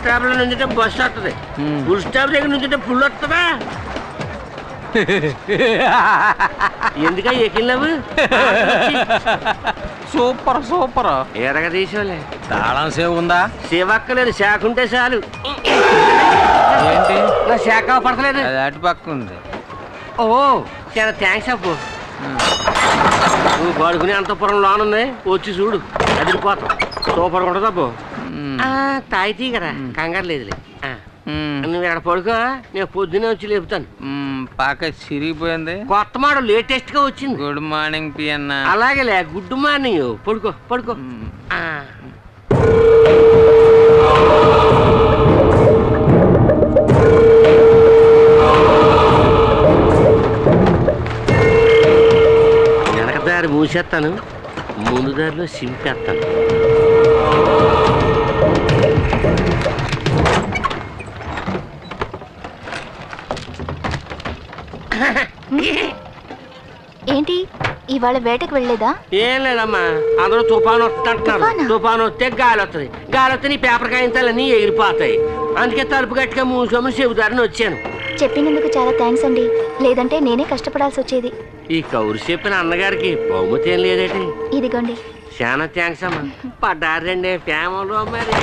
Stop లో నుంచుంటే bus వస్తుంది, ఫుల్ స్టాప్ దగ్గర నుంచుంటే ఫుల్ వస్తుందా? ఎందుక ఎక్కినావు? Super super. ఎరగ తీసుకోలే. తాళం సేవ్ ఉందా? సేవక్కలేదు, శాఖ ఉంటే చాలు. ఏంటి నా శాఖ పడతలేదు. అది అటు పక్క ఉంది. ఓ చాలా థ్యాంక్స్ అప్పు. నువ్వు పడుకుని అంతపురం లోనుంది, వచ్చి చూడు, అదిరిపోతాం. సూపర్గా ఉంటుంది అప్పు. తాయితీ కదా, కంగారు లేదులే. నువ్వు ఇక్కడ పడుకో, నేను పొద్దునే వచ్చి లేపుతాను. పాక చిరిగిపోయింది. కొత్త మోడల్ లేటెస్ట్ గా వచ్చింది. గుడ్ మార్నింగ్ పియన్న. అలాగేలే, గుడ్ మార్నింగ్. పడుకో పడుకో. వెనక దారి మూసేస్తాను, ముందు దారిలో సింపేస్తాను. ఏంటి ఇవాళ వేటకు వెళ్ళలేదా? ఏం లేదమ్మా, అందరూ తుఫాను వస్తుంటారు. తుఫాను వస్తే గాలి వస్తుంది, గాలి వస్తే నీ పేపర్ కాయించాలన్నీ ఎగిరిపోతాయి. అందుకే తలుపు గట్టిగా మూసుకోమని చెబుతారని వచ్చాను. చెప్పినందుకు చాలా థ్యాంక్స్ అండి, లేదంటే నేనే కష్టపడాల్సి వచ్చేది. ఈ కౌరు చెప్పిన అన్నగారికి బహుమతి ఏం లేదేటి? ఇదిగోండి. చాలా థ్యాంక్స్ అమ్మా. పడ్డారండి ఫ్యామిలీలో మరి.